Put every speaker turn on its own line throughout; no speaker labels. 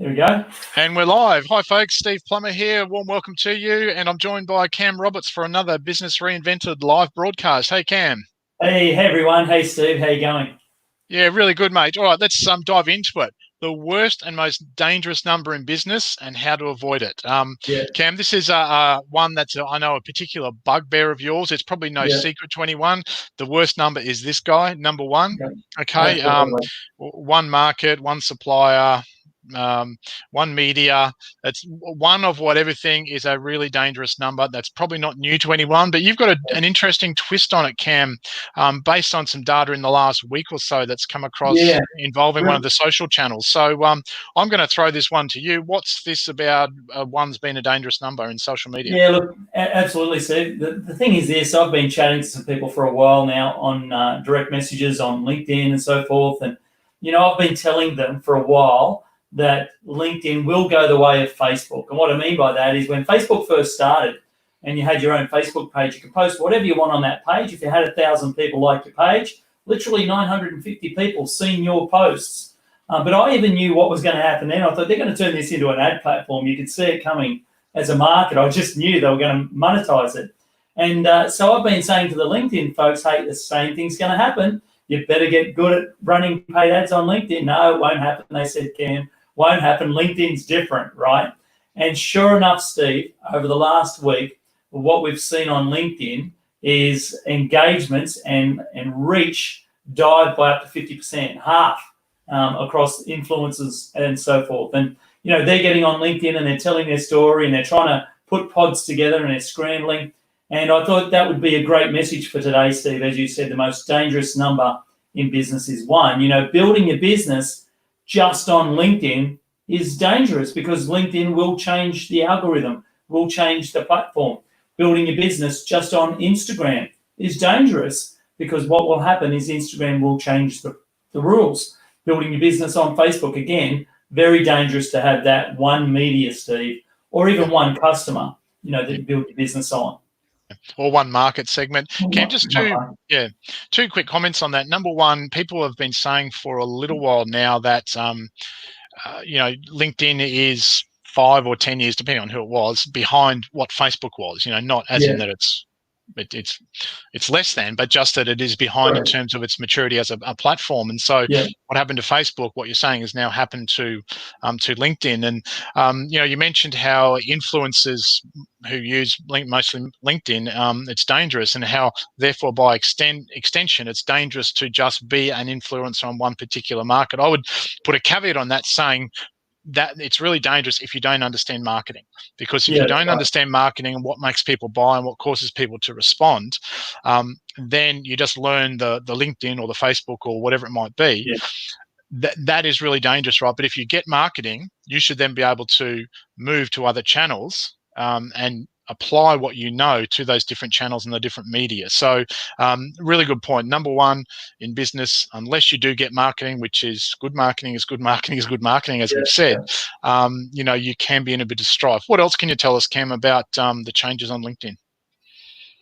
There we go.
And we're live. Hi, folks. Steve Plummer here. Warm welcome to you. And I'm joined by Cam Roberts for another Business Reinvented live broadcast. Hey, Cam.
Hey, everyone. Hey, Steve. How you going?
Yeah, really good, mate. All right, let's dive into it. The worst and most dangerous number in business and how to avoid it. Cam, this is one that's, I know, a particular bugbear of yours. It's probably no secret to anyone. The worst number is this guy, number one. Okay. One market, one supplier, one media. That's one of what everything is a really dangerous number. That's probably not new to anyone, but you've got an interesting twist on it, Cam, based on some data in the last week or so that's come across involving one of the social channels. So I'm going to throw this one to you. What's this about one's been a dangerous number in social media?
Yeah, look, absolutely, Steve. The thing is this, I've been chatting to some people for a while now on direct messages on LinkedIn and so forth. And, I've been telling them for a while that LinkedIn will go the way of Facebook. And what I mean by that is when Facebook first started and you had your own Facebook page, you could post whatever you want on that page. If you had 1,000 people like your page, literally 950 people seen your posts. But I even knew what was going to happen then. I thought they're going to turn this into an ad platform. You could see it coming as a market. I just knew they were going to monetize it. And so I've been saying to the LinkedIn folks, hey, the same thing's going to happen. You better get good at running paid ads on LinkedIn. No, it won't happen. They said, Cam, won't happen. LinkedIn's different, right? And sure enough, Steve, over the last week, what we've seen on LinkedIn is engagements and reach dive by up to 50%, half across influencers and so forth. And, they're getting on LinkedIn and they're telling their story and they're trying to put pods together and they're scrambling. And I thought that would be a great message for today, Steve. As you said, the most dangerous number in business is one. Building your business just on LinkedIn is dangerous because LinkedIn will change the algorithm, will change the platform. Building your business just on Instagram is dangerous because what will happen is Instagram will change the rules. Building your business on Facebook, again, very dangerous to have that one media, Steve, or even one customer, that you build your business on.
Or one market segment. Cam, just two quick comments on that. Number one, people have been saying for a little while now that LinkedIn is 5 or 10 years, depending on who it was, behind what Facebook was. Not as in that it's less than, but just that it is behind in terms of its maturity as a platform. And so, what happened to Facebook? What you're saying has now happened to LinkedIn. And you mentioned how influencers who use mostly LinkedIn, it's dangerous, and how therefore by extension, it's dangerous to just be an influencer on one particular market. I would put a caveat on that, saying that it's really dangerous if you don't understand marketing, because if you don't understand marketing and what makes people buy and what causes people to respond, then you just learn the LinkedIn or the Facebook or whatever it might be. That is really dangerous, right? But if you get marketing, you should then be able to move to other channels and apply what you know to those different channels and the different media. So really good point. Number one in business, unless you do get marketing, which is good marketing is good marketing is good marketing, as we've said, you can be in a bit of strife. What else can you tell us, Cam, about the changes on LinkedIn?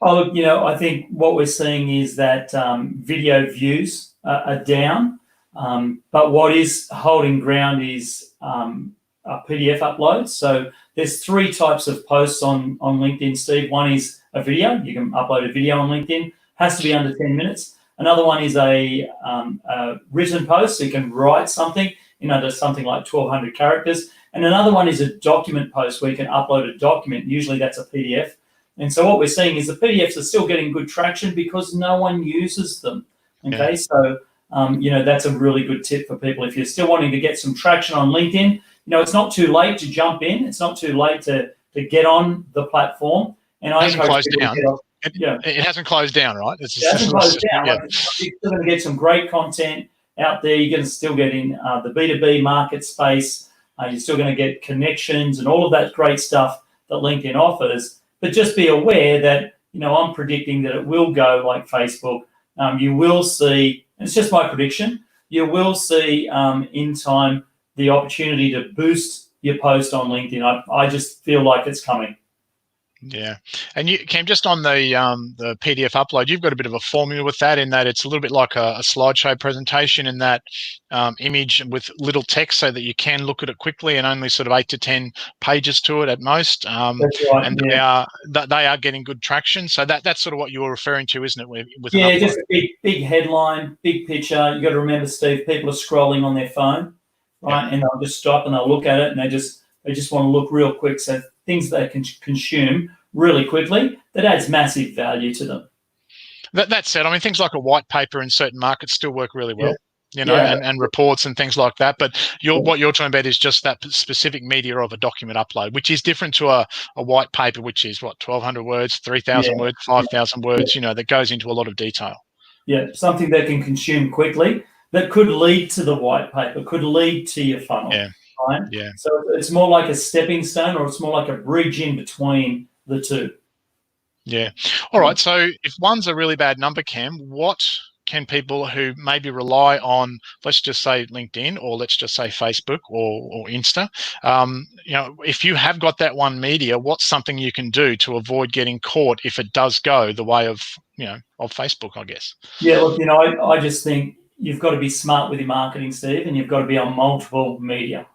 Oh, look, I think what we're seeing is that video views are down, but what is holding ground is PDF uploads. So there's 3 types of posts on LinkedIn, Steve. One is a video. You can upload a video on LinkedIn. Has to be under 10 minutes. Another one is a written post. So you can write something in under something like 1,200 characters. And another one is a document post where you can upload a document. Usually that's a PDF. And so what we're seeing is the PDFs are still getting good traction because no one uses them. Okay, so that's a really good tip for people. If you're still wanting to get some traction on LinkedIn, it's not too late to jump in. It's not too late to get on the platform. And I encourage people to get off.
It hasn't closed down, right?
It hasn't closed down. You're still going to get some great content out there. You're going to still get in the B2B market space. You're still going to get connections and all of that great stuff that LinkedIn offers. But just be aware that, I'm predicting that it will go like Facebook. You will see, it's just my prediction, you will see in time the opportunity to boost your post on LinkedIn. I just feel like it's coming.
Yeah, and you, Cam, just on the PDF upload, you've got a bit of a formula with that, in that it's a little bit like a slideshow presentation, in that image with little text, so that you can look at it quickly, and only sort of 8 to 10 pages to it at most.
That's right.
And
Yeah.
they are getting good traction. So that's sort of what you're referring to, isn't it, with an
Yeah,
upload?
just a big headline, big picture. You got to remember, Steve, people are scrolling on their phone,
Yeah.
right? And they'll just stop and they'll look at it, and they just want to look real quick. So things they can consume really quickly, that adds massive value to them.
That said, I mean, things like a white paper in certain markets still work really
Yeah.
well,
Yeah.
and reports and things like that. But
Yeah.
what you're talking about is just that specific media of a document upload, which is different to a white paper, which is what, 1,200 words, 3,000
Yeah.
words, 5,000 words, that goes into a lot of detail.
Yeah, something that can consume quickly, that could lead to the white paper, could lead to your funnel,
Yeah.
right?
Yeah.
So it's more like a stepping stone, or it's more like a bridge in between the two.
Yeah. All right. So if one's a really bad number, Cam, what can people who maybe rely on, let's just say LinkedIn, or let's just say Facebook, or Insta, if you have got that one media, what's something you can do to avoid getting caught if it does go the way of, of Facebook, I guess?
Yeah, look, I just think you've got to be smart with your marketing, Steve, and you've got to be on multiple media.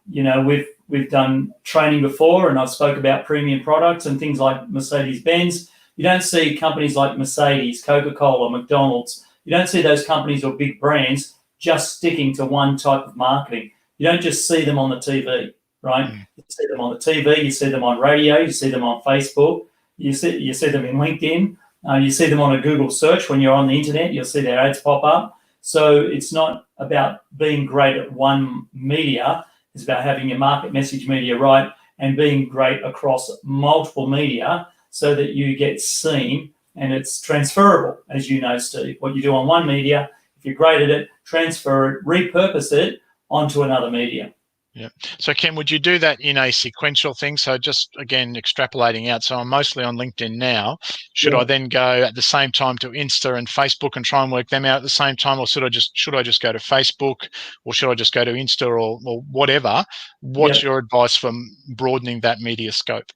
We've done training before, and I've spoke about premium products and things like Mercedes-Benz. You don't see companies like Mercedes, Coca-Cola, McDonald's. You don't see those companies or big brands just sticking to one type of marketing. You don't just see them on the TV, right? You see them on the TV, you see them on radio, you see them on Facebook, you see them in LinkedIn. You see them on a Google search. When you're on the internet, you'll see their ads pop up. So it's not about being great at one media. It's about having your market message media right and being great across multiple media, so that you get seen and it's transferable, as you know, Steve. What you do on one media, if you're great at it, transfer it, repurpose it onto another media.
Yeah. So, Ken, would you do that in a sequential thing? So, just again, extrapolating out. So, I'm mostly on LinkedIn now. Should I then go at the same time to Insta and Facebook and try and work them out at the same time, or should I just go to Facebook, or should I just go to Insta, or whatever? What's your advice for broadening that media scope?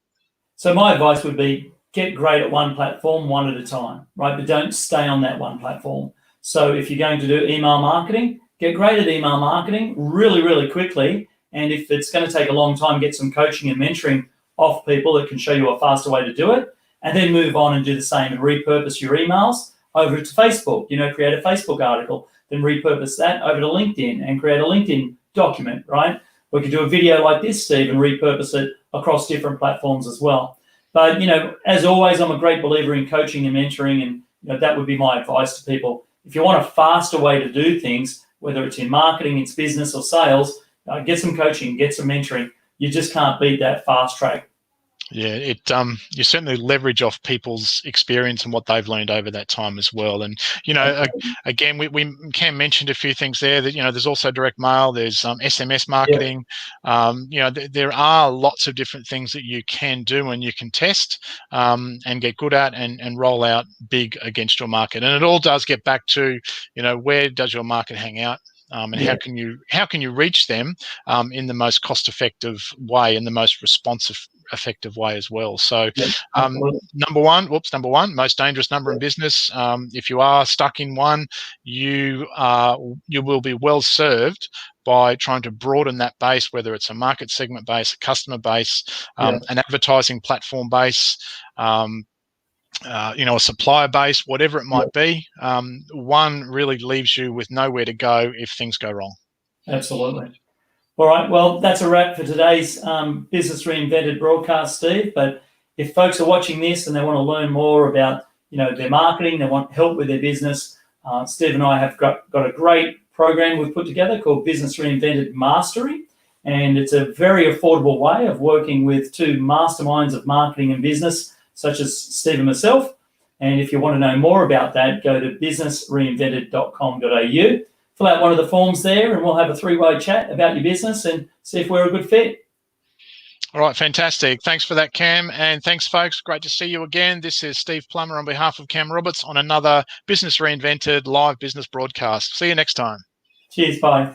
So my advice would be, get great at one platform, one at a time, right? But don't stay on that one platform. So if you're going to do email marketing, get great at email marketing really, really quickly. And if it's going to take a long time, get some coaching and mentoring off people that can show you a faster way to do it, and then move on and do the same and repurpose your emails over to Facebook. Create a Facebook article, then repurpose that over to LinkedIn and create a LinkedIn document, right? We could do a video like this, Steve, and repurpose it across different platforms as well. But, as always, I'm a great believer in coaching and mentoring, and that would be my advice to people. If you want a faster way to do things, whether it's in marketing, it's business, or sales, get some coaching, get some mentoring. You just can't beat that fast track.
Yeah, you certainly leverage off people's experience and what they've learned over that time as well. And again, we Cam mentioned a few things there. That there's also direct mail, there's SMS marketing. There are lots of different things that you can do and you can test and get good at and roll out big against your market. And it all does get back to where does your market hang out? And how can you reach them in the most cost-effective way and the most responsive, effective way as well? So, number one, most dangerous number in business. If you are stuck in one, you will be well served by trying to broaden that base, whether it's a market segment base, a customer base, an advertising platform base. A supplier base, whatever it might be. One really leaves you with nowhere to go if things go wrong.
Absolutely. All right. Well, that's a wrap for today's Business Reinvented broadcast, Steve. But if folks are watching this and they want to learn more about their marketing, they want help with their business, Steve and I have got a great program we've put together called Business Reinvented Mastery. And it's a very affordable way of working with two masterminds of marketing and business, such as Steve and myself. And if you want to know more about that, go to businessreinvented.com.au, fill out one of the forms there, and we'll have a three-way chat about your business and see if we're a good fit.
All right, fantastic. Thanks for that, Cam. And thanks, folks. Great to see you again. This is Steve Plummer on behalf of Cam Roberts on another Business Reinvented live business broadcast. See you next time.
Cheers. Bye.